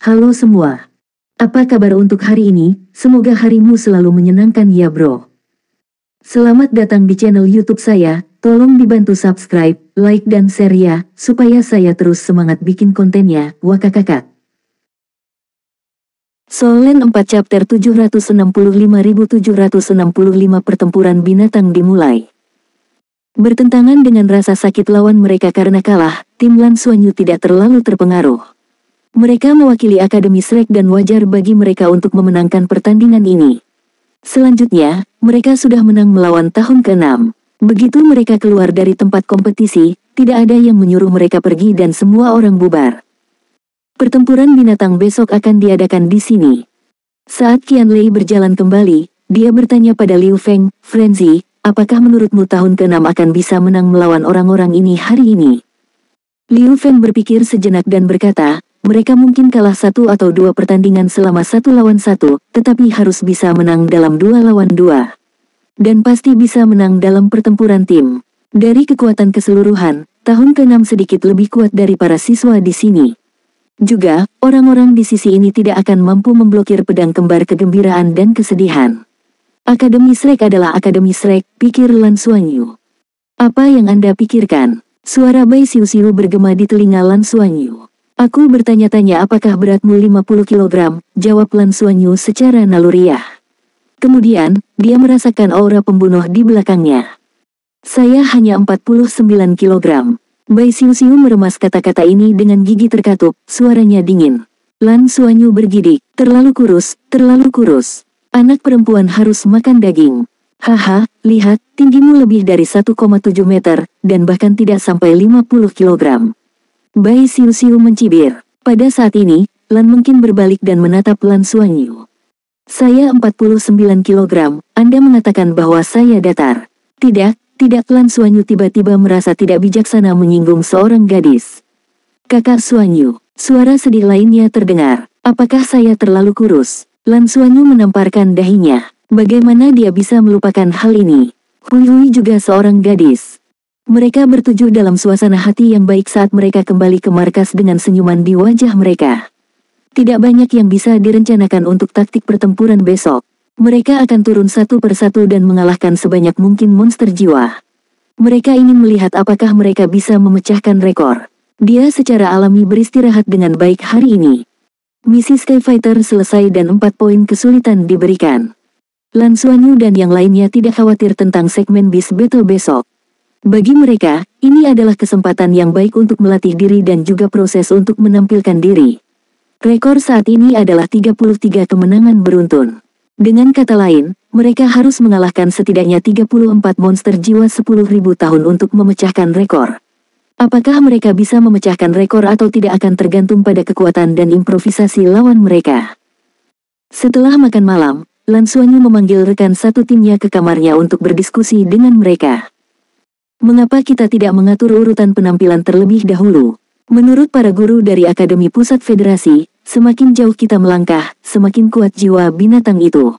Halo semua. Apa kabar untuk hari ini? Semoga harimu selalu menyenangkan ya bro. Selamat datang di channel YouTube saya. Tolong dibantu subscribe, like dan share ya, supaya saya terus semangat bikin kontennya. Wakakakak. Solen 4 chapter 765.765 pertempuran binatang dimulai. Bertentangan dengan rasa sakit lawan mereka karena kalah, tim Lan Xuanyu tidak terlalu terpengaruh. Mereka mewakili Akademi Shrek dan wajar bagi mereka untuk memenangkan pertandingan ini. Selanjutnya, mereka sudah menang melawan tahun ke-6. Begitu mereka keluar dari tempat kompetisi, tidak ada yang menyuruh mereka pergi dan semua orang bubar. Pertempuran binatang besok akan diadakan di sini. Saat Qianlei berjalan kembali, dia bertanya pada Liu Feng, Frenzy, apakah menurutmu tahun ke-6 akan bisa menang melawan orang-orang ini hari ini? Liu Feng berpikir sejenak dan berkata, mereka mungkin kalah 1 atau 2 pertandingan selama 1 lawan 1, tetapi harus bisa menang dalam 2 lawan 2. Dan pasti bisa menang dalam pertempuran tim. Dari kekuatan keseluruhan, tahun ke-6 sedikit lebih kuat dari para siswa di sini. Juga, orang-orang di sisi ini tidak akan mampu memblokir pedang kembar kegembiraan dan kesedihan. Akademi Shrek adalah Akademi Shrek, pikir Lan Xuanyu. Apa yang Anda pikirkan? Suara Bai Xiu-Xiu bergema di telinga Lan Xuanyu. Aku bertanya-tanya apakah beratmu 50 kg, jawab Lan Xuanyu secara naluriah. Kemudian, dia merasakan aura pembunuh di belakangnya. Saya hanya 49 kg. Bai Xiu-Xiu meremas kata-kata ini dengan gigi terkatup, suaranya dingin. Lan Xuanyu bergidik, terlalu kurus, terlalu kurus. Anak perempuan harus makan daging. Haha, lihat, tinggimu lebih dari 1,7 meter, dan bahkan tidak sampai 50 kg. Bai Xiu-Xiu mencibir. Pada saat ini, Lan mungkin berbalik dan menatap Lan Xuanyu. Saya 49 kg, Anda mengatakan bahwa saya datar. Tidak, Lan Xuanyu tiba-tiba merasa tidak bijaksana menyinggung seorang gadis. Kakak Xuanyu, suara sedih lainnya terdengar. Apakah saya terlalu kurus? Lan Xuanyu menamparkan dahinya. Bagaimana dia bisa melupakan hal ini? Hui Hui juga seorang gadis. Mereka bertujuh dalam suasana hati yang baik saat mereka kembali ke markas dengan senyuman di wajah mereka. Tidak banyak yang bisa direncanakan untuk taktik pertempuran besok. Mereka akan turun satu persatu dan mengalahkan sebanyak mungkin monster jiwa. Mereka ingin melihat apakah mereka bisa memecahkan rekor. Dia secara alami beristirahat dengan baik hari ini. Misi Skyfighter selesai dan 4 poin kesulitan diberikan. Lan Xuanyu dan yang lainnya tidak khawatir tentang segmen Beast Battle besok. Bagi mereka, ini adalah kesempatan yang baik untuk melatih diri dan juga proses untuk menampilkan diri. Rekor saat ini adalah 33 kemenangan beruntun. Dengan kata lain, mereka harus mengalahkan setidaknya 34 monster jiwa 10.000 tahun untuk memecahkan rekor. Apakah mereka bisa memecahkan rekor atau tidak akan tergantung pada kekuatan dan improvisasi lawan mereka. Setelah makan malam, Lan Xuanyu memanggil rekan satu timnya ke kamarnya untuk berdiskusi dengan mereka. Mengapa kita tidak mengatur urutan penampilan terlebih dahulu? Menurut para guru dari Akademi Pusat Federasi, semakin jauh kita melangkah, semakin kuat jiwa binatang itu.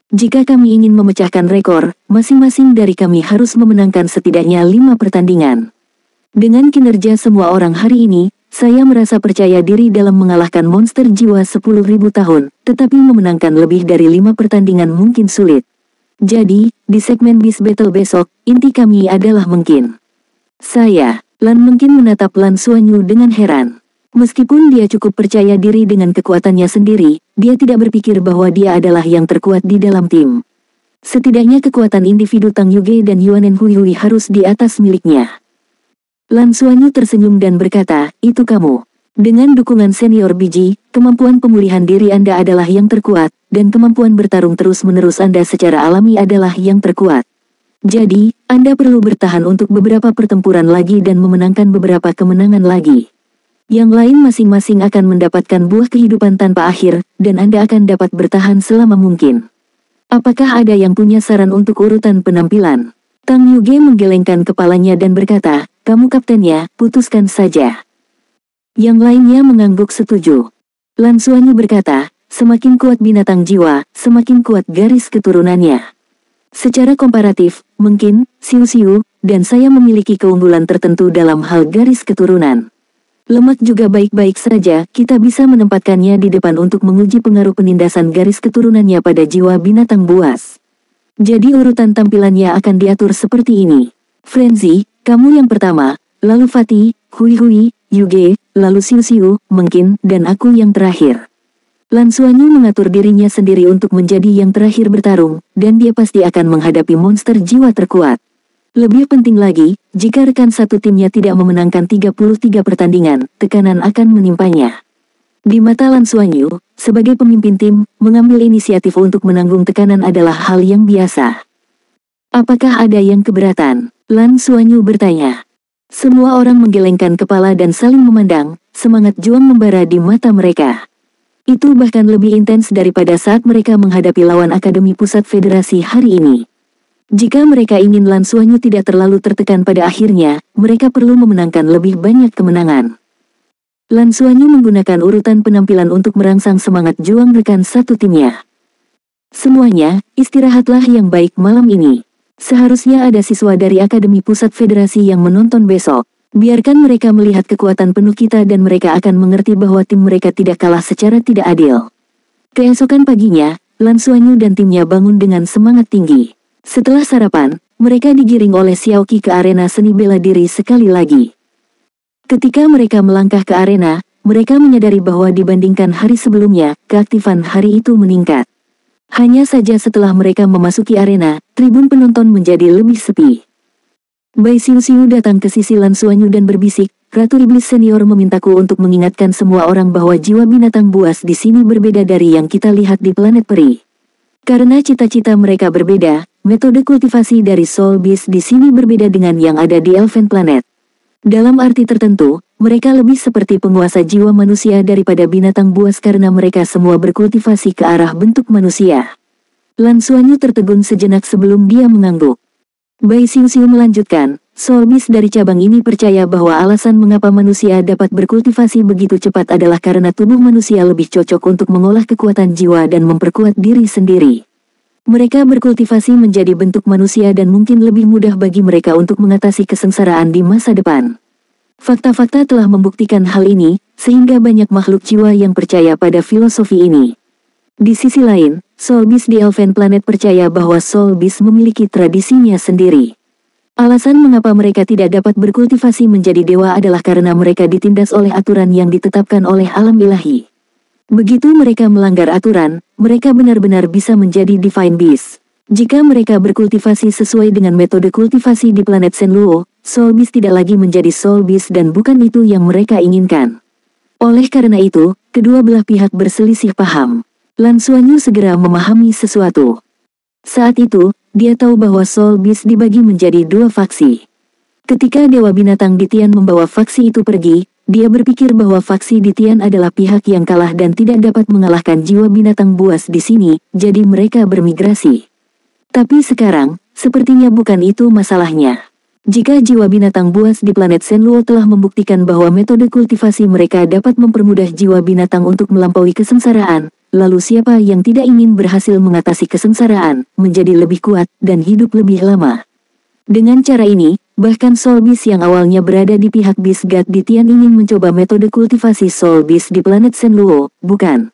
Jika kami ingin memecahkan rekor, masing-masing dari kami harus memenangkan setidaknya 5 pertandingan. Dengan kinerja semua orang hari ini, saya merasa percaya diri dalam mengalahkan monster jiwa 10.000 tahun, tetapi memenangkan lebih dari 5 pertandingan mungkin sulit. Jadi, di segmen Beast Battle besok, inti kami adalah mungkin. Saya, Lan mungkin menatap Lan Xuanyu dengan heran. Meskipun dia cukup percaya diri dengan kekuatannya sendiri, dia tidak berpikir bahwa dia adalah yang terkuat di dalam tim. Setidaknya kekuatan individu Tang Yuge dan Yuanen Hui Hui harus di atas miliknya. Lan Xuanyu tersenyum dan berkata, itu kamu. Dengan dukungan senior biji, kemampuan pemulihan diri Anda adalah yang terkuat, dan kemampuan bertarung terus-menerus Anda secara alami adalah yang terkuat. Jadi, Anda perlu bertahan untuk beberapa pertempuran lagi dan memenangkan beberapa kemenangan lagi. Yang lain masing-masing akan mendapatkan buah kehidupan tanpa akhir, dan Anda akan dapat bertahan selama mungkin. Apakah ada yang punya saran untuk urutan penampilan? Tang Yuge menggelengkan kepalanya dan berkata, kamu kaptennya, putuskan saja. Yang lainnya mengangguk setuju. Lan Xuanyu berkata, semakin kuat binatang jiwa, semakin kuat garis keturunannya. Secara komparatif, mungkin, Xiu-Xiu, dan saya memiliki keunggulan tertentu dalam hal garis keturunan. Lemak juga baik-baik saja, kita bisa menempatkannya di depan untuk menguji pengaruh penindasan garis keturunannya pada jiwa binatang buas. Jadi urutan tampilannya akan diatur seperti ini. Frenzy, kamu yang pertama, lalu Fatih, Hui Hui, Yuge, lalu Xiu Xiu, Mungkin, dan aku yang terakhir. Lan Xuanyu mengatur dirinya sendiri untuk menjadi yang terakhir bertarung, dan dia pasti akan menghadapi monster jiwa terkuat. Lebih penting lagi, jika rekan satu timnya tidak memenangkan 33 pertandingan, tekanan akan menimpanya. Di mata Lan Xuanyu, sebagai pemimpin tim, mengambil inisiatif untuk menanggung tekanan adalah hal yang biasa. Apakah ada yang keberatan? Lan Xuanyu bertanya. Semua orang menggelengkan kepala dan saling memandang, semangat juang membara di mata mereka. Itu bahkan lebih intens daripada saat mereka menghadapi lawan Akademi Pusat Federasi hari ini. Jika mereka ingin Lan Xuanyu tidak terlalu tertekan pada akhirnya, mereka perlu memenangkan lebih banyak kemenangan. Lan Xuanyu menggunakan urutan penampilan untuk merangsang semangat juang rekan satu timnya. Semuanya, istirahatlah yang baik malam ini. Seharusnya ada siswa dari Akademi Pusat Federasi yang menonton besok. Biarkan mereka melihat kekuatan penuh kita dan mereka akan mengerti bahwa tim mereka tidak kalah secara tidak adil. Keesokan paginya, Lan Xuanyu dan timnya bangun dengan semangat tinggi. Setelah sarapan, mereka digiring oleh Xiaoqi ke arena seni bela diri sekali lagi. Ketika mereka melangkah ke arena, mereka menyadari bahwa dibandingkan hari sebelumnya, keaktifan hari itu meningkat. Hanya saja setelah mereka memasuki arena, tribun penonton menjadi lebih sepi. Bai Xiu Xiu datang ke sisi Lan Xuanyu dan berbisik, Ratu Iblis Senior memintaku untuk mengingatkan semua orang bahwa jiwa binatang buas di sini berbeda dari yang kita lihat di planet peri. Karena cita-cita mereka berbeda, metode kultivasi dari Soul Beast di sini berbeda dengan yang ada di Elven Planet. Dalam arti tertentu, mereka lebih seperti penguasa jiwa manusia daripada binatang buas karena mereka semua berkultivasi ke arah bentuk manusia. Lan Xuanyu tertegun sejenak sebelum dia mengangguk. Bai Xiu Xiu melanjutkan, Soul Beast dari cabang ini percaya bahwa alasan mengapa manusia dapat berkultivasi begitu cepat adalah karena tubuh manusia lebih cocok untuk mengolah kekuatan jiwa dan memperkuat diri sendiri. Mereka berkultivasi menjadi bentuk manusia dan mungkin lebih mudah bagi mereka untuk mengatasi kesengsaraan di masa depan. Fakta-fakta telah membuktikan hal ini, sehingga banyak makhluk jiwa yang percaya pada filosofi ini. Di sisi lain, Soul Beast di Elven Planet percaya bahwa Soul Beast memiliki tradisinya sendiri. Alasan mengapa mereka tidak dapat berkultivasi menjadi dewa adalah karena mereka ditindas oleh aturan yang ditetapkan oleh alam ilahi. Begitu mereka melanggar aturan, mereka benar-benar bisa menjadi Divine Beast. Jika mereka berkultivasi sesuai dengan metode kultivasi di planet Shenluo, Soul Beast tidak lagi menjadi Soul Beast dan bukan itu yang mereka inginkan. Oleh karena itu, kedua belah pihak berselisih paham. Lan Xuanyu segera memahami sesuatu. Saat itu, dia tahu bahwa Soul Beast dibagi menjadi dua faksi. Ketika Dewa Binatang di Tian membawa faksi itu pergi, dia berpikir bahwa faksi di Tian adalah pihak yang kalah dan tidak dapat mengalahkan jiwa binatang buas di sini, jadi mereka bermigrasi. Tapi sekarang, sepertinya bukan itu masalahnya. Jika jiwa binatang buas di planet Shenluo telah membuktikan bahwa metode kultivasi mereka dapat mempermudah jiwa binatang untuk melampaui kesengsaraan, lalu siapa yang tidak ingin berhasil mengatasi kesengsaraan, menjadi lebih kuat, dan hidup lebih lama? Dengan cara ini, bahkan Soul Beast yang awalnya berada di pihak Beast God di Tian ingin mencoba metode kultivasi Soul Beast di planet Shenluo, bukan?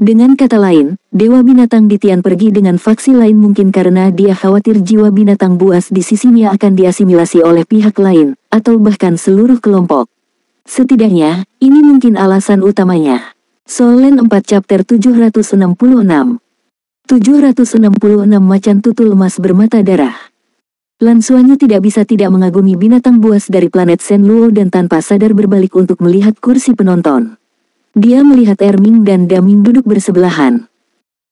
Dengan kata lain, Dewa Binatang di Tian pergi dengan faksi lain mungkin karena dia khawatir jiwa binatang buas di sisinya akan diasimilasi oleh pihak lain, atau bahkan seluruh kelompok. Setidaknya, ini mungkin alasan utamanya. Soul Land 4 Chapter 766 macan tutul emas bermata darah. Lan Xuanyu tidak bisa tidak mengagumi binatang buas dari planet Shenluo dan tanpa sadar berbalik untuk melihat kursi penonton. Dia melihat Erming dan Daming duduk bersebelahan.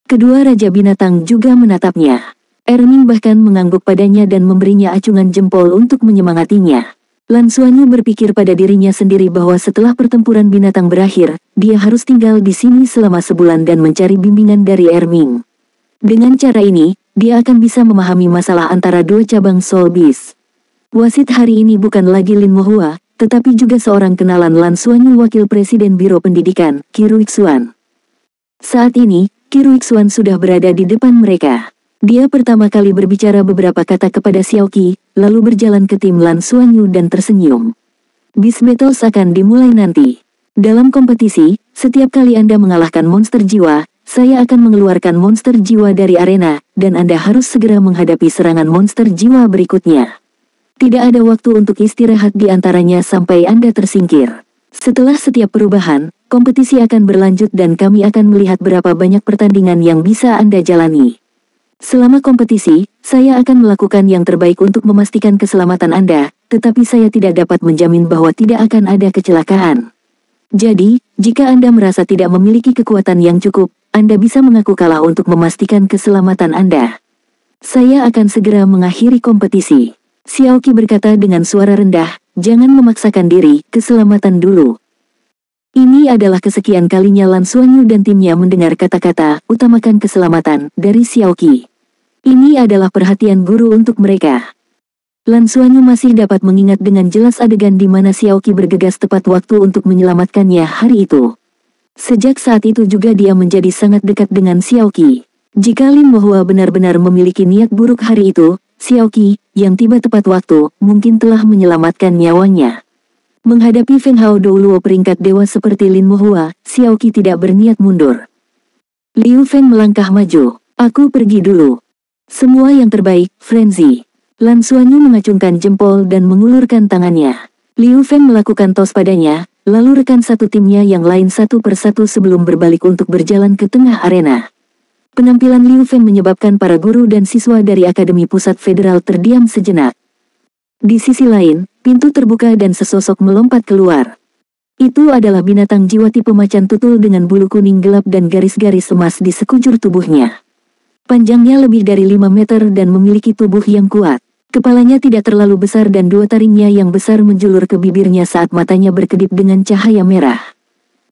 Kedua raja binatang juga menatapnya. Erming bahkan mengangguk padanya dan memberinya acungan jempol untuk menyemangatinya. Lan Xuanyu berpikir pada dirinya sendiri bahwa setelah pertempuran binatang berakhir, dia harus tinggal di sini selama sebulan dan mencari bimbingan dari Erming. Dengan cara ini, dia akan bisa memahami masalah antara dua cabang Soul Beast. Wasit hari ini bukan lagi Lin Mohua, tetapi juga seorang kenalan Lan Xuanyu, Wakil Presiden Biro Pendidikan, Qi Ruixuan. Saat ini, Qi Ruixuan sudah berada di depan mereka. Dia pertama kali berbicara beberapa kata kepada Xiaoqi, lalu berjalan ke tim Lan Xuanyu dan tersenyum. Beast Battles akan dimulai nanti. Dalam kompetisi, setiap kali Anda mengalahkan monster jiwa, saya akan mengeluarkan monster jiwa dari arena, dan Anda harus segera menghadapi serangan monster jiwa berikutnya. Tidak ada waktu untuk istirahat di antaranya sampai Anda tersingkir. Setelah setiap perubahan, kompetisi akan berlanjut dan kami akan melihat berapa banyak pertandingan yang bisa Anda jalani. Selama kompetisi, saya akan melakukan yang terbaik untuk memastikan keselamatan Anda, tetapi saya tidak dapat menjamin bahwa tidak akan ada kecelakaan. Jadi, jika Anda merasa tidak memiliki kekuatan yang cukup, Anda bisa mengaku kalah untuk memastikan keselamatan Anda. Saya akan segera mengakhiri kompetisi. Xiaoqi berkata dengan suara rendah, jangan memaksakan diri, keselamatan dulu. Ini adalah kesekian kalinya Lan Xuanyu dan timnya mendengar kata-kata, utamakan keselamatan, dari Xiaoqi. Ini adalah perhatian guru untuk mereka. Lan Xuanyu masih dapat mengingat dengan jelas adegan di mana Xiaoqi bergegas tepat waktu untuk menyelamatkannya hari itu. Sejak saat itu juga dia menjadi sangat dekat dengan Xiaoqi. Jika Lin Mohua benar-benar memiliki niat buruk hari itu, Xiaoqi, yang tiba tepat waktu, mungkin telah menyelamatkan nyawanya. Menghadapi Feng Hao Douluo peringkat dewa seperti Lin Mohua, Xiaoqi tidak berniat mundur. Liu Feng melangkah maju. Aku pergi dulu. Semua yang terbaik, Frenzy. Lan Xuanyu mengacungkan jempol dan mengulurkan tangannya. Liu Feng melakukan tos padanya, lalu rekan satu timnya yang lain satu persatu sebelum berbalik untuk berjalan ke tengah arena. Penampilan Liu Feng menyebabkan para guru dan siswa dari Akademi Pusat Federal terdiam sejenak. Di sisi lain, pintu terbuka dan sesosok melompat keluar. Itu adalah binatang jiwa tipe macan tutul dengan bulu kuning gelap dan garis-garis emas di sekujur tubuhnya. Panjangnya lebih dari 5 meter dan memiliki tubuh yang kuat. Kepalanya tidak terlalu besar dan dua taringnya yang besar menjulur ke bibirnya saat matanya berkedip dengan cahaya merah.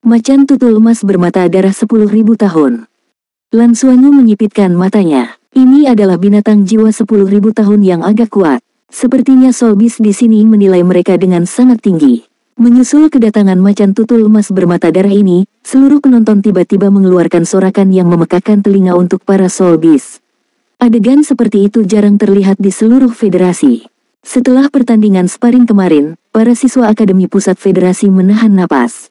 Macan tutul emas bermata darah 10.000 tahun. Lan Xuanyu menyipitkan matanya. Ini adalah binatang jiwa 10.000 tahun yang agak kuat. Sepertinya Soul Beast di sini menilai mereka dengan sangat tinggi. Menyusul kedatangan macan tutul emas bermata darah ini, seluruh penonton tiba-tiba mengeluarkan sorakan yang memekakkan telinga untuk para Soul Beast. Adegan seperti itu jarang terlihat di seluruh federasi. Setelah pertandingan sparring kemarin, para siswa Akademi Pusat Federasi menahan napas.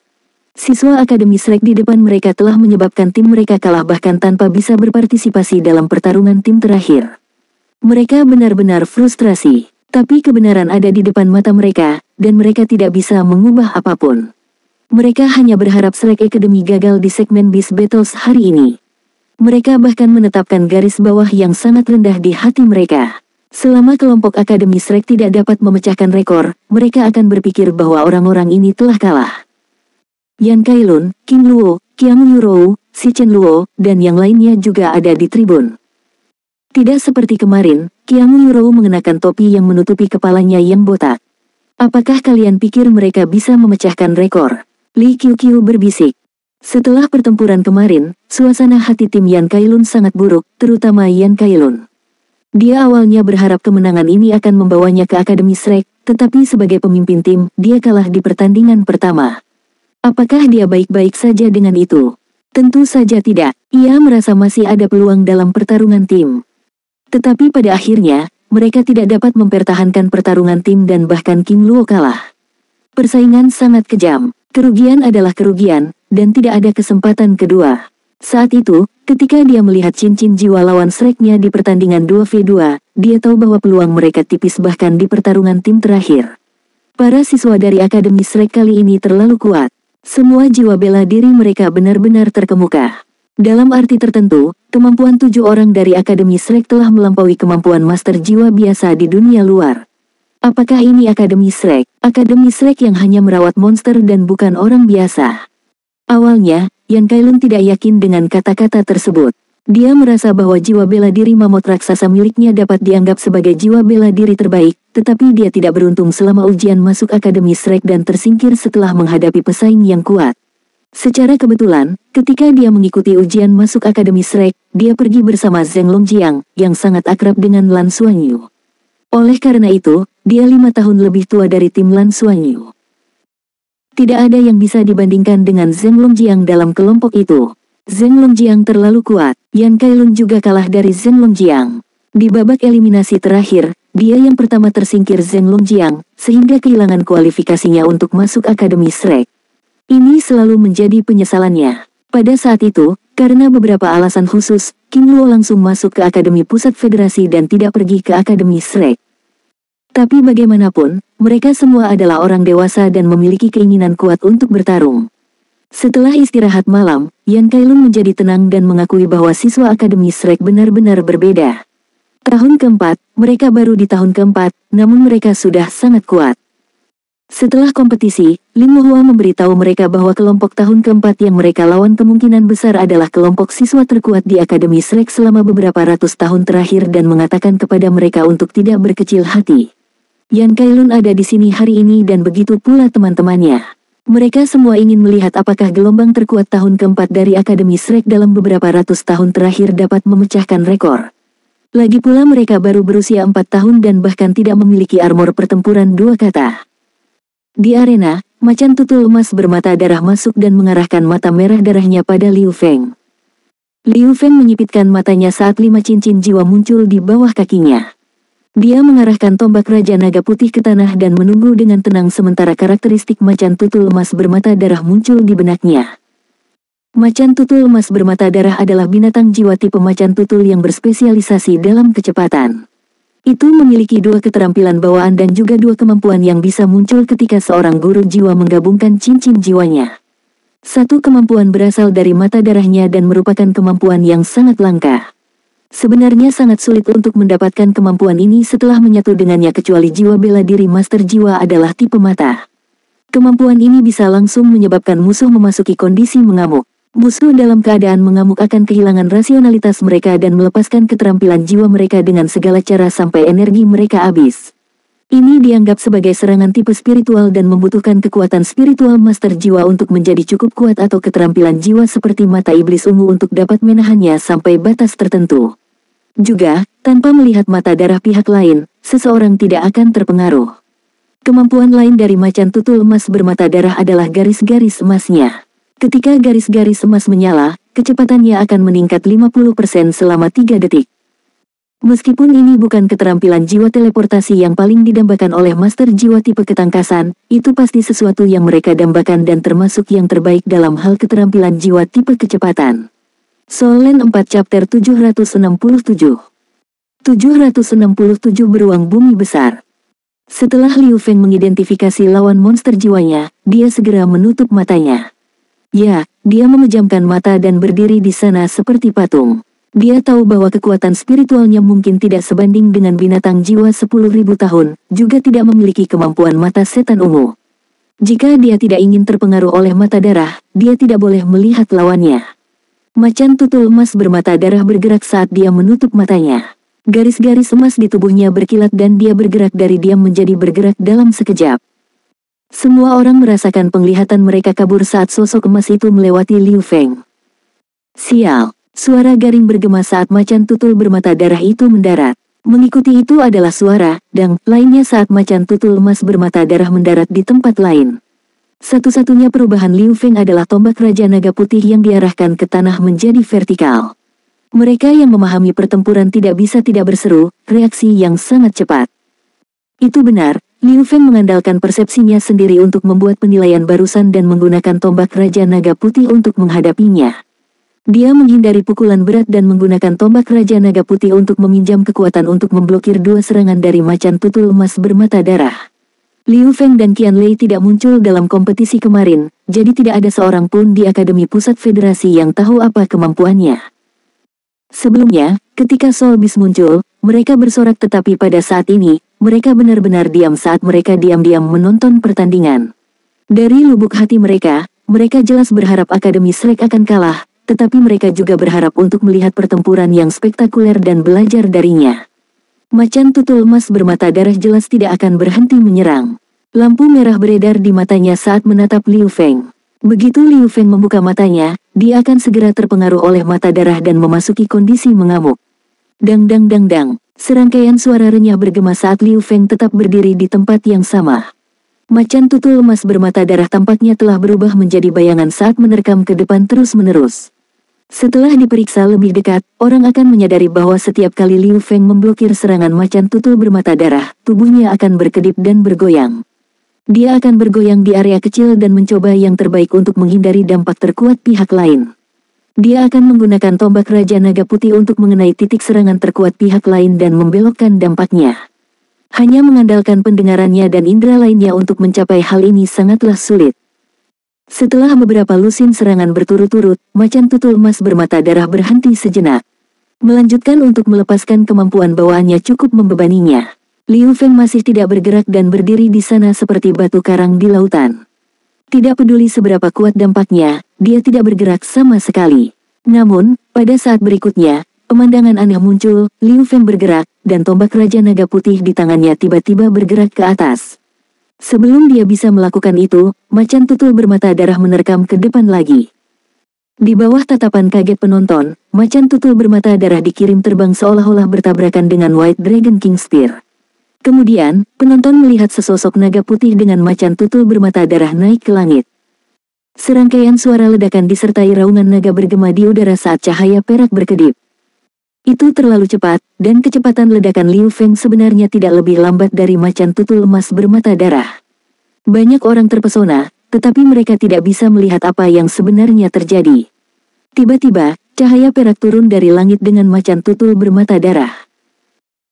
Siswa Akademi Shrek di depan mereka telah menyebabkan tim mereka kalah bahkan tanpa bisa berpartisipasi dalam pertarungan tim terakhir. Mereka benar-benar frustrasi, tapi kebenaran ada di depan mata mereka, dan mereka tidak bisa mengubah apapun. Mereka hanya berharap Shrek Academy gagal di segmen Beast Battles hari ini. Mereka bahkan menetapkan garis bawah yang sangat rendah di hati mereka. Selama kelompok Akademi Shrek tidak dapat memecahkan rekor, mereka akan berpikir bahwa orang-orang ini telah kalah. Yan Kailun, King Luo, Qiang Yurou, Si Chen Luo, dan yang lainnya juga ada di tribun. Tidak seperti kemarin, Qiang Yurou mengenakan topi yang menutupi kepalanya yang botak. Apakah kalian pikir mereka bisa memecahkan rekor? Li Qiuqiu berbisik. Setelah pertempuran kemarin, suasana hati tim Yan Kailun sangat buruk, terutama Yan Kailun. Dia awalnya berharap kemenangan ini akan membawanya ke Akademi Shrek, tetapi sebagai pemimpin tim, dia kalah di pertandingan pertama. Apakah dia baik-baik saja dengan itu? Tentu saja tidak. Ia merasa masih ada peluang dalam pertarungan tim. Tetapi pada akhirnya, mereka tidak dapat mempertahankan pertarungan tim dan bahkan King Luo kalah. Persaingan sangat kejam. Kerugian adalah kerugian, dan tidak ada kesempatan kedua. Saat itu, ketika dia melihat cincin jiwa lawan Shreknya di pertandingan 2v2, dia tahu bahwa peluang mereka tipis bahkan di pertarungan tim terakhir. Para siswa dari Akademi Shrek kali ini terlalu kuat. Semua jiwa bela diri mereka benar-benar terkemuka. Dalam arti tertentu, kemampuan 7 orang dari Akademi Shrek telah melampaui kemampuan master jiwa biasa di dunia luar. Apakah ini Akademi Shrek? Akademi Shrek yang hanya merawat monster dan bukan orang biasa. Awalnya, Yan Kailun tidak yakin dengan kata-kata tersebut. Dia merasa bahwa jiwa bela diri mamut raksasa miliknya dapat dianggap sebagai jiwa bela diri terbaik, tetapi dia tidak beruntung selama ujian masuk Akademi Shrek dan tersingkir setelah menghadapi pesaing yang kuat. Secara kebetulan, ketika dia mengikuti ujian masuk Akademi Shrek, dia pergi bersama Zheng Longjiang, yang sangat akrab dengan Lan Xuanyu. Oleh karena itu, dia 5 tahun lebih tua dari tim Lan Xuanyu. Tidak ada yang bisa dibandingkan dengan Zheng Longjiang dalam kelompok itu. Zheng Longjiang terlalu kuat, Yan Kailun juga kalah dari Zheng Longjiang. Di babak eliminasi terakhir, dia yang pertama tersingkir Zheng Longjiang, sehingga kehilangan kualifikasinya untuk masuk Akademi Shrek. Ini selalu menjadi penyesalannya. Pada saat itu, karena beberapa alasan khusus, King Luo langsung masuk ke Akademi Pusat Federasi dan tidak pergi ke Akademi Shrek. Tapi bagaimanapun, mereka semua adalah orang dewasa dan memiliki keinginan kuat untuk bertarung. Setelah istirahat malam, Yan Kailun menjadi tenang dan mengakui bahwa siswa Akademi Shrek benar-benar berbeda. Tahun keempat, mereka baru di tahun keempat, namun mereka sudah sangat kuat. Setelah kompetisi, Lin Mohua memberitahu mereka bahwa kelompok tahun keempat yang mereka lawan kemungkinan besar adalah kelompok siswa terkuat di Akademi Shrek selama beberapa ratus tahun terakhir dan mengatakan kepada mereka untuk tidak berkecil hati. Yan Kailun ada di sini hari ini dan begitu pula teman-temannya. Mereka semua ingin melihat apakah gelombang terkuat tahun keempat dari Akademi Shrek dalam beberapa ratus tahun terakhir dapat memecahkan rekor. Lagi pula mereka baru berusia 4 tahun dan bahkan tidak memiliki armor pertempuran, dua kata. Di arena, macan tutul emas bermata darah masuk dan mengarahkan mata merah darahnya pada Liu Feng. Liu Feng menyipitkan matanya saat 5 cincin jiwa muncul di bawah kakinya. Dia mengarahkan tombak Raja Naga Putih ke tanah dan menunggu dengan tenang sementara karakteristik macan tutul emas bermata darah muncul di benaknya. Macan tutul emas bermata darah adalah binatang jiwa tipe macan tutul yang berspesialisasi dalam kecepatan. Itu memiliki 2 keterampilan bawaan dan juga 2 kemampuan yang bisa muncul ketika seorang guru jiwa menggabungkan cincin jiwanya. 1 kemampuan berasal dari mata darahnya dan merupakan kemampuan yang sangat langka. Sebenarnya sangat sulit untuk mendapatkan kemampuan ini setelah menyatu dengannya kecuali jiwa bela diri master jiwa adalah tipe mata. Kemampuan ini bisa langsung menyebabkan musuh memasuki kondisi mengamuk. Musuh dalam keadaan mengamuk akan kehilangan rasionalitas mereka dan melepaskan keterampilan jiwa mereka dengan segala cara sampai energi mereka habis. Ini dianggap sebagai serangan tipe spiritual dan membutuhkan kekuatan spiritual master jiwa untuk menjadi cukup kuat atau keterampilan jiwa seperti mata iblis ungu untuk dapat menahannya sampai batas tertentu. Juga, tanpa melihat mata darah pihak lain, seseorang tidak akan terpengaruh. Kemampuan lain dari macan tutul emas bermata darah adalah garis-garis emasnya. Ketika garis-garis emas menyala, kecepatannya akan meningkat 50% selama 3 detik. Meskipun ini bukan keterampilan jiwa teleportasi yang paling didambakan oleh master jiwa tipe ketangkasan, itu pasti sesuatu yang mereka dambakan dan termasuk yang terbaik dalam hal keterampilan jiwa tipe kecepatan. Soul Land 4 Chapter 767 767 Beruang Bumi Besar. Setelah Liu Feng mengidentifikasi lawan monster jiwanya, dia segera menutup matanya. Ya, dia memejamkan mata dan berdiri di sana seperti patung. Dia tahu bahwa kekuatan spiritualnya mungkin tidak sebanding dengan binatang jiwa 10.000 tahun, juga tidak memiliki kemampuan mata setan ungu. Jika dia tidak ingin terpengaruh oleh mata darah, dia tidak boleh melihat lawannya. Macan tutul emas bermata darah bergerak saat dia menutup matanya. Garis-garis emas di tubuhnya berkilat dan dia bergerak dari diam menjadi bergerak dalam sekejap. Semua orang merasakan penglihatan mereka kabur saat sosok emas itu melewati Liu Feng. Sial, suara garing bergema saat macan tutul bermata darah itu mendarat. Mengikuti itu adalah suara dang lainnya saat macan tutul emas bermata darah mendarat di tempat lain. Satu-satunya perubahan Liu Feng adalah tombak Raja Naga Putih yang diarahkan ke tanah menjadi vertikal. Mereka yang memahami pertempuran tidak bisa tidak berseru, reaksi yang sangat cepat. Itu benar. Liu Feng mengandalkan persepsinya sendiri untuk membuat penilaian barusan dan menggunakan tombak Raja Naga Putih untuk menghadapinya. Dia menghindari pukulan berat dan menggunakan tombak Raja Naga Putih untuk meminjam kekuatan untuk memblokir 2 serangan dari macan tutul emas bermata darah. Liu Feng dan Qian Lei tidak muncul dalam kompetisi kemarin, jadi tidak ada seorang pun di Akademi Pusat Federasi yang tahu apa kemampuannya. Sebelumnya, ketika Soul Beast muncul, mereka bersorak tetapi pada saat ini, mereka benar-benar diam saat mereka diam-diam menonton pertandingan. Dari lubuk hati mereka jelas berharap Akademi Shrek akan kalah, tetapi mereka juga berharap untuk melihat pertempuran yang spektakuler dan belajar darinya. Macan tutul emas bermata darah jelas tidak akan berhenti menyerang. Lampu merah beredar di matanya saat menatap Liu Feng. Begitu Liu Feng membuka matanya, dia akan segera terpengaruh oleh mata darah dan memasuki kondisi mengamuk. Dang dang dang dang. Serangkaian suara renyah bergema saat Liu Feng tetap berdiri di tempat yang sama. Macan tutul emas bermata darah tampaknya telah berubah menjadi bayangan saat menerkam ke depan terus-menerus. Setelah diperiksa lebih dekat, orang akan menyadari bahwa setiap kali Liu Feng memblokir serangan macan tutul bermata darah, tubuhnya akan berkedip dan bergoyang. Dia akan bergoyang di area kecil dan mencoba yang terbaik untuk menghindari dampak terkuat pihak lain. Dia akan menggunakan tombak Raja Naga Putih untuk mengenai titik serangan terkuat pihak lain dan membelokkan dampaknya. Hanya mengandalkan pendengarannya dan indera lainnya untuk mencapai hal ini sangatlah sulit. Setelah beberapa lusin serangan berturut-turut, macan tutul emas bermata darah berhenti sejenak. Melanjutkan untuk melepaskan kemampuan bawaannya cukup membebaninya. Liu Feng masih tidak bergerak dan berdiri di sana seperti batu karang di lautan. Tidak peduli seberapa kuat dampaknya, dia tidak bergerak sama sekali. Namun, pada saat berikutnya, pemandangan aneh muncul, Liu Feng bergerak, dan tombak Raja Naga Putih di tangannya tiba-tiba bergerak ke atas. Sebelum dia bisa melakukan itu, macan tutul bermata darah menerkam ke depan lagi. Di bawah tatapan kaget penonton, macan tutul bermata darah dikirim terbang seolah-olah bertabrakan dengan White Dragon King Spear. Kemudian, penonton melihat sesosok naga putih dengan macan tutul bermata darah naik ke langit. Serangkaian suara ledakan disertai raungan naga bergema di udara saat cahaya perak berkedip. Itu terlalu cepat, dan kecepatan ledakan Liu Feng sebenarnya tidak lebih lambat dari macan tutul emas bermata darah. Banyak orang terpesona, tetapi mereka tidak bisa melihat apa yang sebenarnya terjadi. Tiba-tiba, cahaya perak turun dari langit dengan macan tutul bermata darah.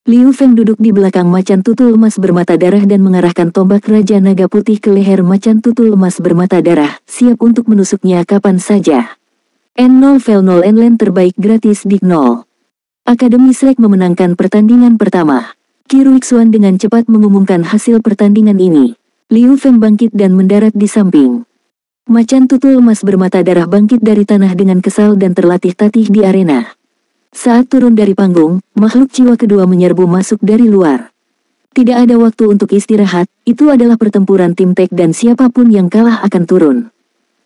Liu Feng duduk di belakang macan tutul emas bermata darah dan mengarahkan tombak Raja Naga Putih ke leher macan tutul emas bermata darah, siap untuk menusuknya kapan saja. N0V0N terbaik gratis di 0. Akademi Shrek memenangkan pertandingan pertama. Qi Ruixuan dengan cepat mengumumkan hasil pertandingan ini. Liu Feng bangkit dan mendarat di samping. Macan tutul emas bermata darah bangkit dari tanah dengan kesal dan terlatih-tatih di arena. Saat turun dari panggung, makhluk jiwa kedua menyerbu masuk dari luar. Tidak ada waktu untuk istirahat, itu adalah pertempuran tim Tek dan siapapun yang kalah akan turun.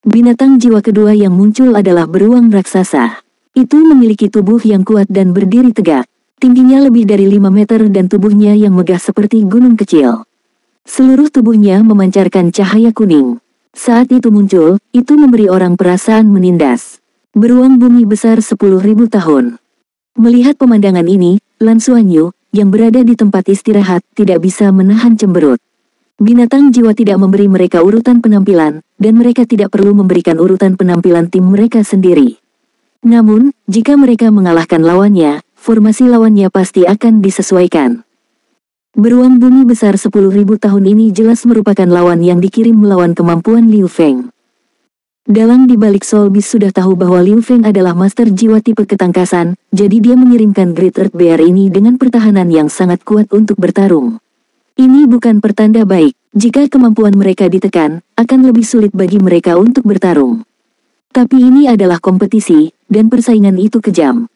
Binatang jiwa kedua yang muncul adalah beruang raksasa. Itu memiliki tubuh yang kuat dan berdiri tegak. Tingginya lebih dari 5 meter dan tubuhnya yang megah seperti gunung kecil. Seluruh tubuhnya memancarkan cahaya kuning. Saat itu muncul, itu memberi orang perasaan menindas. Beruang bumi besar 10.000 tahun. Melihat pemandangan ini, Lan Xuanyu, yang berada di tempat istirahat, tidak bisa menahan cemberut. Binatang jiwa tidak memberi mereka urutan penampilan, dan mereka tidak perlu memberikan urutan penampilan tim mereka sendiri. Namun, jika mereka mengalahkan lawannya, formasi lawannya pasti akan disesuaikan. Beruang bumi besar 10.000 tahun ini jelas merupakan lawan yang dikirim melawan kemampuan Liu Feng. Dalang di balik Soul Beast sudah tahu bahwa Liu Feng adalah master jiwa tipe ketangkasan, jadi dia mengirimkan Great Earth Bear ini dengan pertahanan yang sangat kuat untuk bertarung. Ini bukan pertanda baik, jika kemampuan mereka ditekan, akan lebih sulit bagi mereka untuk bertarung. Tapi ini adalah kompetisi, dan persaingan itu kejam.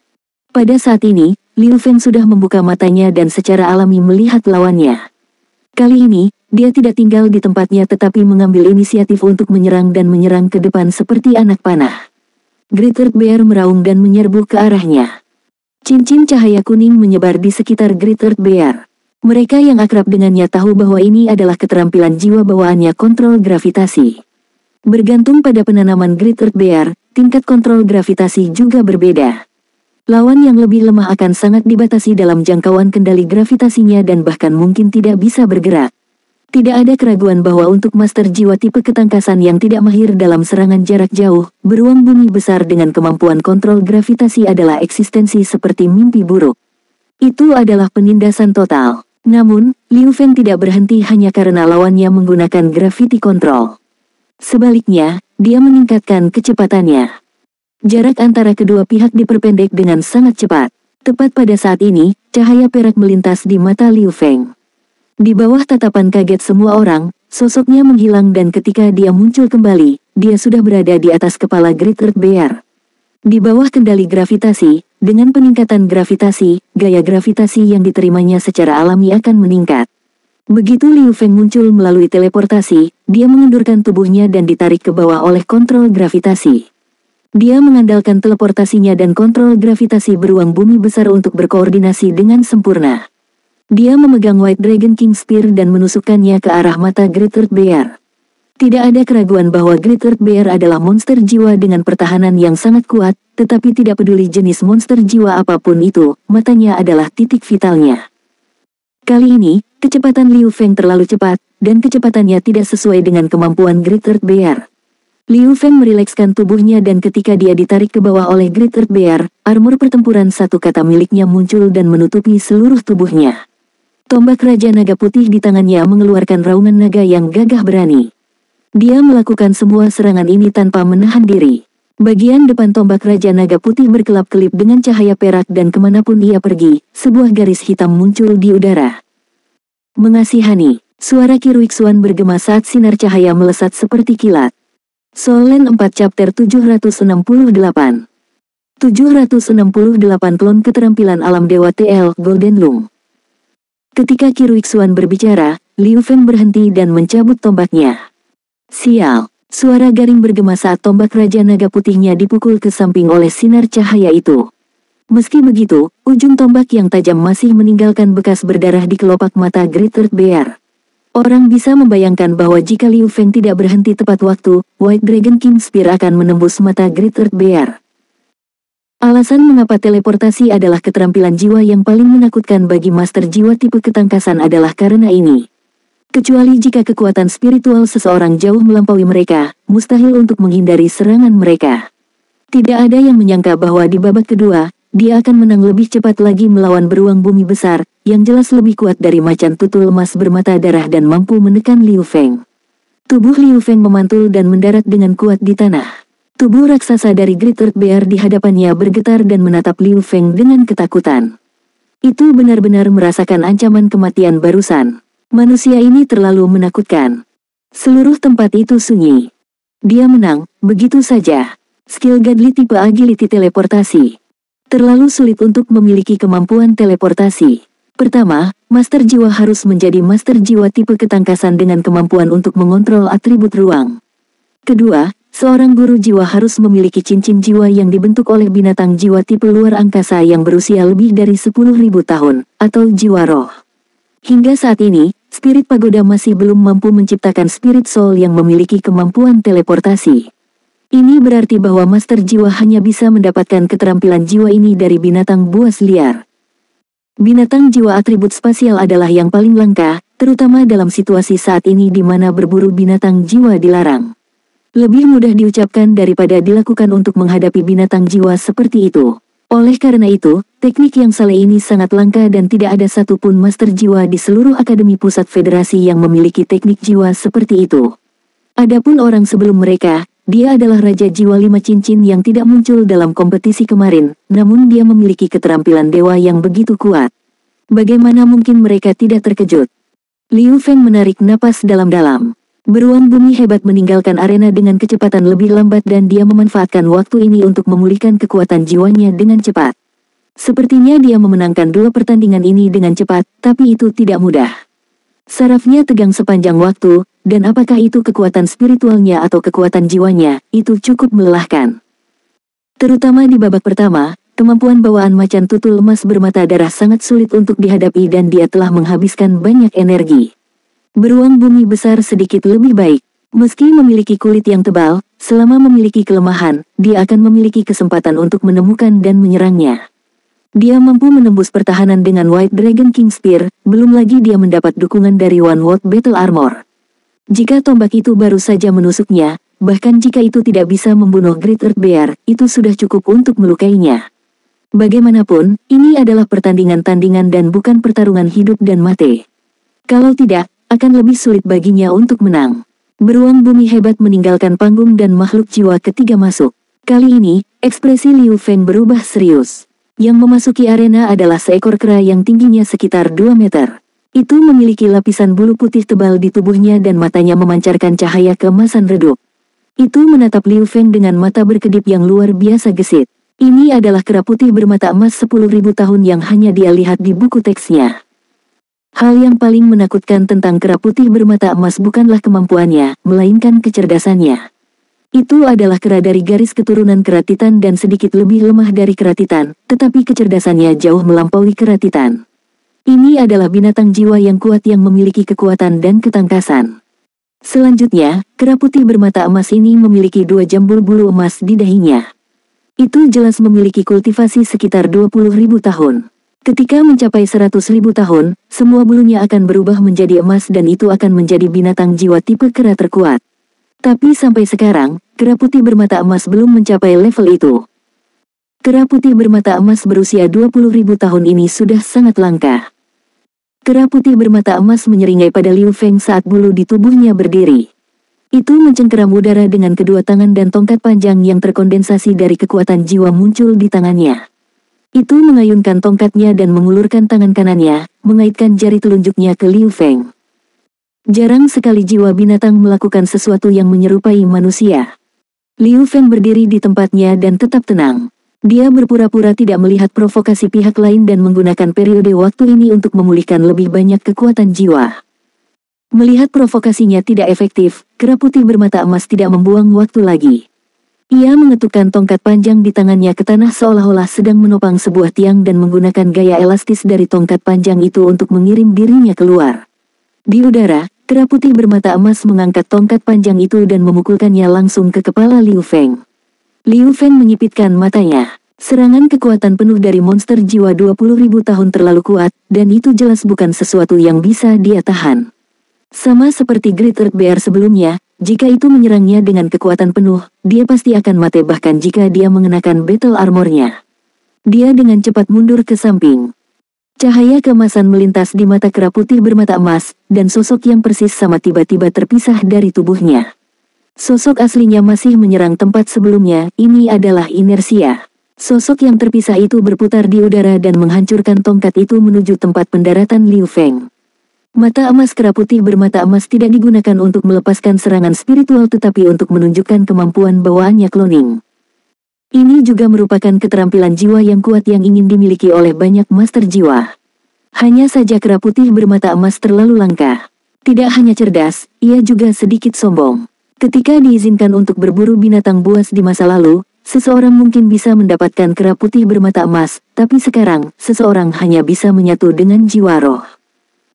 Pada saat ini, Liu Feng sudah membuka matanya dan secara alami melihat lawannya. Kali ini, dia tidak tinggal di tempatnya tetapi mengambil inisiatif untuk menyerang dan menyerang ke depan seperti anak panah. Great Earth Bear meraung dan menyerbu ke arahnya. Cincin cahaya kuning menyebar di sekitar Great Earth Bear. Mereka yang akrab dengannya tahu bahwa ini adalah keterampilan jiwa bawaannya kontrol gravitasi. Bergantung pada penanaman Great Earth Bear, tingkat kontrol gravitasi juga berbeda. Lawan yang lebih lemah akan sangat dibatasi dalam jangkauan kendali gravitasinya dan bahkan mungkin tidak bisa bergerak. Tidak ada keraguan bahwa untuk master jiwa tipe ketangkasan yang tidak mahir dalam serangan jarak jauh, beruang bumi besar dengan kemampuan kontrol gravitasi adalah eksistensi seperti mimpi buruk. Itu adalah penindasan total. Namun, Liu Feng tidak berhenti hanya karena lawannya menggunakan gravity control. Sebaliknya, dia meningkatkan kecepatannya. Jarak antara kedua pihak diperpendek dengan sangat cepat. Tepat pada saat ini, cahaya perak melintas di mata Liu Feng. Di bawah tatapan kaget semua orang, sosoknya menghilang dan ketika dia muncul kembali, dia sudah berada di atas kepala Great Earth Bear. Di bawah kendali gravitasi, dengan peningkatan gravitasi, gaya gravitasi yang diterimanya secara alami akan meningkat. Begitu Liu Feng muncul melalui teleportasi, dia mengendurkan tubuhnya dan ditarik ke bawah oleh kontrol gravitasi. Dia mengandalkan teleportasinya dan kontrol gravitasi beruang bumi besar untuk berkoordinasi dengan sempurna. Dia memegang White Dragon King Spear dan menusukkannya ke arah mata Great Earth Bear. Tidak ada keraguan bahwa Great Earth Bear adalah monster jiwa dengan pertahanan yang sangat kuat, tetapi tidak peduli jenis monster jiwa apapun itu, matanya adalah titik vitalnya. Kali ini, kecepatan Liu Feng terlalu cepat, dan kecepatannya tidak sesuai dengan kemampuan Great Earth Bear. Liu Feng merilekskan tubuhnya dan ketika dia ditarik ke bawah oleh Great Earth Bear, armor pertempuran satu kata miliknya muncul dan menutupi seluruh tubuhnya. Tombak Raja Naga Putih di tangannya mengeluarkan raungan naga yang gagah berani. Dia melakukan semua serangan ini tanpa menahan diri. Bagian depan tombak Raja Naga Putih berkelap-kelip dengan cahaya perak dan kemanapun ia pergi, sebuah garis hitam muncul di udara. Mengasihani, suara Qi Ruixuan bergema saat sinar cahaya melesat seperti kilat. Soul Land 4 Chapter 768 768 Klon Keterampilan Alam Dewa TL Golden Loom. Ketika Qi Ruixuan berbicara, Liu Feng berhenti dan mencabut tombaknya. Sial, suara garing bergema saat tombak Raja Naga Putihnya dipukul ke samping oleh sinar cahaya itu. Meski begitu, ujung tombak yang tajam masih meninggalkan bekas berdarah di kelopak mata Great Earth Bear. Orang bisa membayangkan bahwa jika Liu Feng tidak berhenti tepat waktu, White Dragon King Spear akan menembus mata Great Earth Bear. Alasan mengapa teleportasi adalah keterampilan jiwa yang paling menakutkan bagi master jiwa tipe ketangkasan adalah karena ini. Kecuali jika kekuatan spiritual seseorang jauh melampaui mereka, mustahil untuk menghindari serangan mereka. Tidak ada yang menyangka bahwa di babak kedua, dia akan menang lebih cepat lagi melawan beruang bumi besar, yang jelas lebih kuat dari macan tutul emas bermata darah dan mampu menekan Liu Feng. Tubuh Liu Feng memantul dan mendarat dengan kuat di tanah. Tubuh raksasa dari Great Earth Bear di hadapannya bergetar dan menatap Liu Feng dengan ketakutan. Itu benar-benar merasakan ancaman kematian barusan. Manusia ini terlalu menakutkan. Seluruh tempat itu sunyi. Dia menang, begitu saja. Skill Godly tipe Agility teleportasi. Terlalu sulit untuk memiliki kemampuan teleportasi. Pertama, Master Jiwa harus menjadi Master Jiwa tipe ketangkasan dengan kemampuan untuk mengontrol atribut ruang. Kedua, seorang guru jiwa harus memiliki cincin jiwa yang dibentuk oleh binatang jiwa tipe luar angkasa yang berusia lebih dari 10.000 tahun, atau jiwa roh. Hingga saat ini, Spirit Pagoda masih belum mampu menciptakan Spirit Soul yang memiliki kemampuan teleportasi. Ini berarti bahwa Master Jiwa hanya bisa mendapatkan keterampilan jiwa ini dari binatang buas liar. Binatang jiwa atribut spasial adalah yang paling langka, terutama dalam situasi saat ini di mana berburu binatang jiwa dilarang. Lebih mudah diucapkan daripada dilakukan untuk menghadapi binatang jiwa seperti itu. Oleh karena itu, teknik yang saleh ini sangat langka dan tidak ada satupun master jiwa di seluruh Akademi Pusat Federasi yang memiliki teknik jiwa seperti itu. Adapun orang sebelum mereka, dia adalah Raja Jiwa 5 Cincin yang tidak muncul dalam kompetisi kemarin, namun dia memiliki keterampilan dewa yang begitu kuat. Bagaimana mungkin mereka tidak terkejut? Liu Feng menarik napas dalam-dalam. Beruang bumi hebat meninggalkan arena dengan kecepatan lebih lambat dan dia memanfaatkan waktu ini untuk memulihkan kekuatan jiwanya dengan cepat. Sepertinya dia memenangkan dua pertandingan ini dengan cepat, tapi itu tidak mudah. Sarafnya tegang sepanjang waktu, dan apakah itu kekuatan spiritualnya atau kekuatan jiwanya, itu cukup melelahkan. Terutama di babak pertama, kemampuan bawaan macan tutul emas bermata darah sangat sulit untuk dihadapi dan dia telah menghabiskan banyak energi. Beruang bumi besar sedikit lebih baik. Meski memiliki kulit yang tebal, selama memiliki kelemahan, dia akan memiliki kesempatan untuk menemukan dan menyerangnya. Dia mampu menembus pertahanan dengan White Dragon King Spear, belum lagi dia mendapat dukungan dari One World Battle Armor. Jika tombak itu baru saja menusuknya, bahkan jika itu tidak bisa membunuh Great Earth Bear, itu sudah cukup untuk melukainya. Bagaimanapun, ini adalah pertandingan-tandingan dan bukan pertarungan hidup dan mati. Kalau tidak, akan lebih sulit baginya untuk menang. Beruang bumi hebat meninggalkan panggung dan makhluk jiwa ketiga masuk. Kali ini, ekspresi Liu Feng berubah serius. Yang memasuki arena adalah seekor kera yang tingginya sekitar 2 meter. Itu memiliki lapisan bulu putih tebal di tubuhnya dan matanya memancarkan cahaya keemasan redup. Itu menatap Liu Feng dengan mata berkedip yang luar biasa gesit. Ini adalah kera putih bermata emas 10.000 tahun yang hanya dia lihat di buku teksnya. Hal yang paling menakutkan tentang kera putih bermata emas bukanlah kemampuannya, melainkan kecerdasannya. Itu adalah kera dari garis keturunan kera Titan dan sedikit lebih lemah dari kera Titan, tetapi kecerdasannya jauh melampaui kera Titan. Ini adalah binatang jiwa yang kuat yang memiliki kekuatan dan ketangkasan. Selanjutnya, kera putih bermata emas ini memiliki 2 jambul bulu emas di dahinya. Itu jelas memiliki kultivasi sekitar 20.000 tahun. Ketika mencapai 100.000 tahun, semua bulunya akan berubah menjadi emas dan itu akan menjadi binatang jiwa tipe kera terkuat. Tapi sampai sekarang, kera putih bermata emas belum mencapai level itu. Kera putih bermata emas berusia 20.000 tahun ini sudah sangat langka. Kera putih bermata emas menyeringai pada Liu Feng saat bulu di tubuhnya berdiri. Itu mencengkeram udara dengan kedua tangan dan tongkat panjang yang terkondensasi dari kekuatan jiwa muncul di tangannya. Itu mengayunkan tongkatnya dan mengulurkan tangan kanannya, mengaitkan jari telunjuknya ke Liu Feng. Jarang sekali jiwa binatang melakukan sesuatu yang menyerupai manusia. Liu Feng berdiri di tempatnya dan tetap tenang. Dia berpura-pura tidak melihat provokasi pihak lain dan menggunakan periode waktu ini untuk memulihkan lebih banyak kekuatan jiwa. Melihat provokasinya tidak efektif, kera putih bermata emas tidak membuang waktu lagi. Ia mengetukkan tongkat panjang di tangannya ke tanah seolah-olah sedang menopang sebuah tiang dan menggunakan gaya elastis dari tongkat panjang itu untuk mengirim dirinya keluar. Di udara, kera putih bermata emas mengangkat tongkat panjang itu dan memukulkannya langsung ke kepala Liu Feng. Liu Feng menyipitkan matanya. Serangan kekuatan penuh dari monster jiwa 20.000 tahun terlalu kuat, dan itu jelas bukan sesuatu yang bisa dia tahan. Sama seperti Great Earth Bear sebelumnya, jika itu menyerangnya dengan kekuatan penuh, dia pasti akan mati bahkan jika dia mengenakan battle armornya. Dia dengan cepat mundur ke samping. Cahaya keemasan melintas di mata kera putih bermata emas, dan sosok yang persis sama tiba-tiba terpisah dari tubuhnya. Sosok aslinya masih menyerang tempat sebelumnya, ini adalah inersia. Sosok yang terpisah itu berputar di udara dan menghancurkan tongkat itu menuju tempat pendaratan Liu Feng. Mata emas kera putih bermata emas tidak digunakan untuk melepaskan serangan spiritual tetapi untuk menunjukkan kemampuan bawaannya cloning. Ini juga merupakan keterampilan jiwa yang kuat yang ingin dimiliki oleh banyak master jiwa. Hanya saja kera putih bermata emas terlalu langka. Tidak hanya cerdas, ia juga sedikit sombong. Ketika diizinkan untuk berburu binatang buas di masa lalu, seseorang mungkin bisa mendapatkan kera putih bermata emas, tapi sekarang, seseorang hanya bisa menyatu dengan jiwa roh.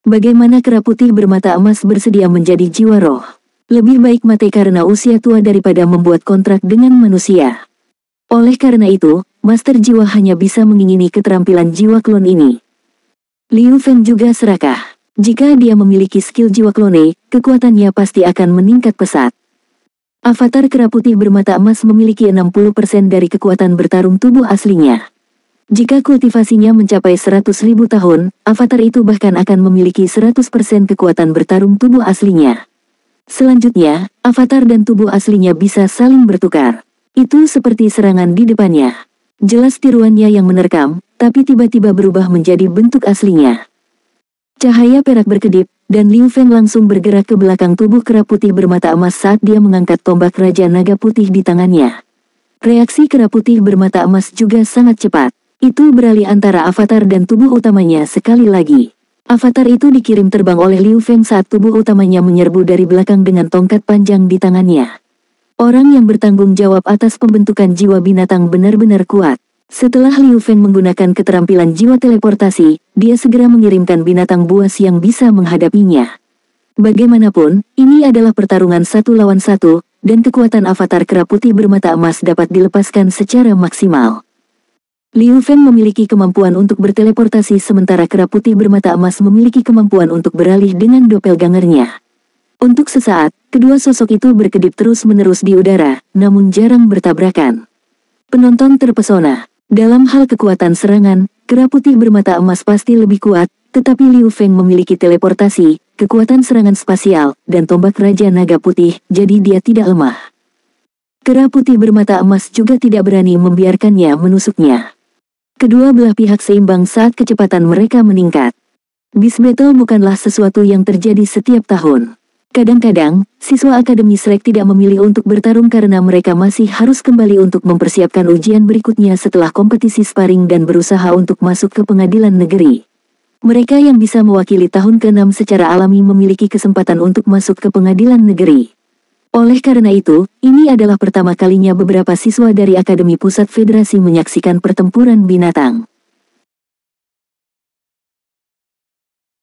Bagaimana kera putih bermata emas bersedia menjadi jiwa roh? Lebih baik mati karena usia tua daripada membuat kontrak dengan manusia. Oleh karena itu, master jiwa hanya bisa mengingini keterampilan jiwa klon ini. Liu Feng juga serakah. Jika dia memiliki skill jiwa klone, kekuatannya pasti akan meningkat pesat. Avatar kera putih bermata emas memiliki 60% dari kekuatan bertarung tubuh aslinya. Jika kultivasinya mencapai 100.000 tahun, avatar itu bahkan akan memiliki 100% kekuatan bertarung tubuh aslinya. Selanjutnya, avatar dan tubuh aslinya bisa saling bertukar. Itu seperti serangan di depannya. Jelas tiruannya yang menerkam, tapi tiba-tiba berubah menjadi bentuk aslinya. Cahaya perak berkedip, dan Liu Feng langsung bergerak ke belakang tubuh kera putih bermata emas saat dia mengangkat tombak Raja Naga Putih di tangannya. Reaksi kera putih bermata emas juga sangat cepat. Itu beralih antara avatar dan tubuh utamanya sekali lagi. Avatar itu dikirim terbang oleh Liu Feng saat tubuh utamanya menyerbu dari belakang dengan tongkat panjang di tangannya. Orang yang bertanggung jawab atas pembentukan jiwa binatang benar-benar kuat. Setelah Liu Feng menggunakan keterampilan jiwa teleportasi, dia segera mengirimkan binatang buas yang bisa menghadapinya. Bagaimanapun, ini adalah pertarungan 1 lawan 1, dan kekuatan avatar kera putih bermata emas dapat dilepaskan secara maksimal. Liu Feng memiliki kemampuan untuk berteleportasi sementara kera putih bermata emas memiliki kemampuan untuk beralih dengan doppelgangernya. Untuk sesaat, kedua sosok itu berkedip terus-menerus di udara, namun jarang bertabrakan. Penonton terpesona. Dalam hal kekuatan serangan, kera putih bermata emas pasti lebih kuat, tetapi Liu Feng memiliki teleportasi, kekuatan serangan spasial, dan tombak Raja Naga Putih, jadi dia tidak lemah. Kera putih bermata emas juga tidak berani membiarkannya menusuknya. Kedua belah pihak seimbang saat kecepatan mereka meningkat. Beast Battle bukanlah sesuatu yang terjadi setiap tahun. Kadang-kadang, siswa Akademi Shrek tidak memilih untuk bertarung karena mereka masih harus kembali untuk mempersiapkan ujian berikutnya setelah kompetisi sparring dan berusaha untuk masuk ke pengadilan negeri. Mereka yang bisa mewakili tahun ke-6 secara alami memiliki kesempatan untuk masuk ke pengadilan negeri. Oleh karena itu, ini adalah pertama kalinya beberapa siswa dari Akademi Pusat Federasi menyaksikan pertempuran binatang.